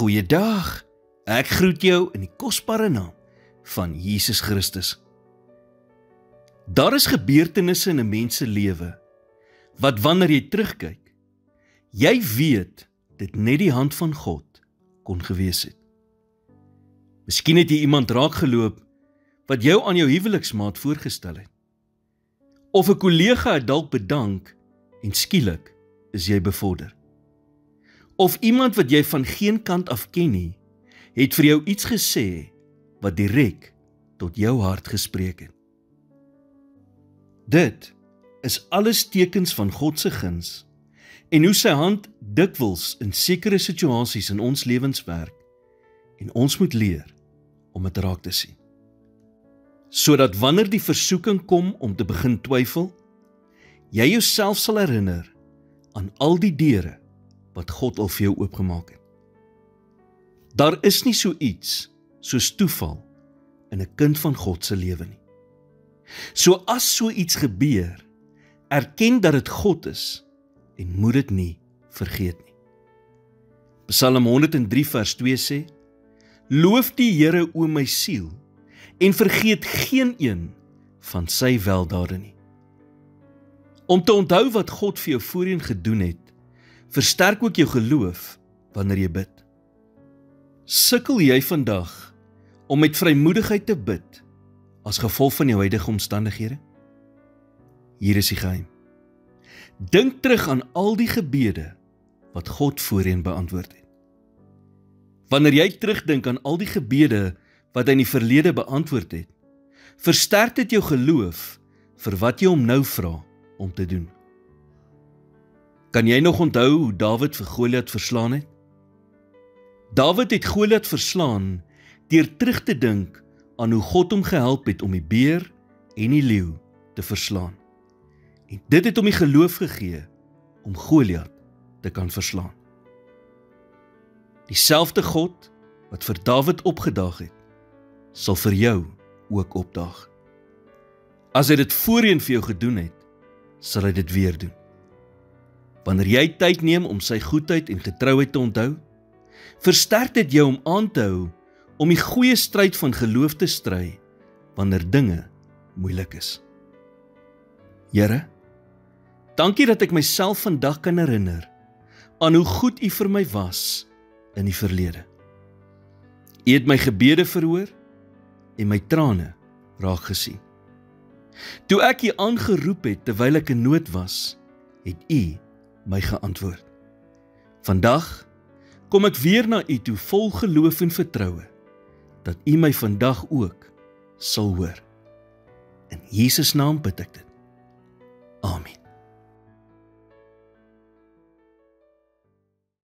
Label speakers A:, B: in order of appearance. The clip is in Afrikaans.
A: Goeiedag, ek groet jou in die kosbare naam van Jesus Christus. Daar is gebeurtenisse in 'n mens se lewe, wat wanneer jy terugkyk, jy weet dit net die hand van God kon gewees het. Miskien het jy iemand raakgeloop wat jou aan jou huweliksmaat voorgestel het. Of 'n kollega het dalk bedank en skielik is jy bevorder. Of iemand wat jy van geen kant af ken nie, het vir jou iets gesê wat direk tot jou hart gespreek het. Dit is alles tekens van God se guns en hoe sy hand dikwels in sekere situasies in ons lewens werk en ons moet leer om dit raak te sien. Sodat wanneer die versoeking kom om te begin twyfel, jy jouself sal herinner aan al die deure wat God al vir jou oopgemaak het. Daar is nie so iets soos toeval in 'n kind van God se lewe nie. So as so iets gebeur, erken dat dit God is en moet dit nie vergeet nie. Psalm 103 vers 2 sê, Loof die Here o my siel en vergeet geen een van sy weldade nie. Om te onthou wat God vir jou voorheen gedoen het, versterk ook jou geloof wanneer jy bid. Sukkel jy vandag om met vrymoedigheid te bid as gevolg van jou huidige omstandighede? Hier is die geheim. Dink terug aan al die gebede wat God voorheen beantwoord het. Wanneer jy terugdink aan al die gebede wat hy in die verlede beantwoord het, versterk dit jou geloof vir wat jy hom nou vra om te doen. Kan jy nog onthou hoe Dawid vir Goliat verslaan het? Dawid het Goliat verslaan deur terug te dink aan hoe God hom gehelp het om die beer en die leeu te verslaan. En dit het hom die geloof gegee om Goliat te kan verslaan. Dieselfde God wat vir Dawid opgedaag het, sal vir jou ook opdaag. As hy dit voorheen vir jou gedoen het, sal hy dit weer doen. Wanneer jy tyd neem om sy goedheid en getrouheid te onthou, versterk dit jou om aan te hou om die goeie stryd van geloof te stry wanneer dinge moeilik is. Here, dankie dat ek myself vandag kan herinner aan hoe goed U vir my was in die verlede. U het my gebede verhoor en my trane raak gesien. Toe ek U aangeroep het terwyl ek in nood was, het U my geantwoord. Vandag kom ek weer na U toe vol geloof en vertroue, dat U my vandag ook sal hoor. In Jesus naam bid ek dit.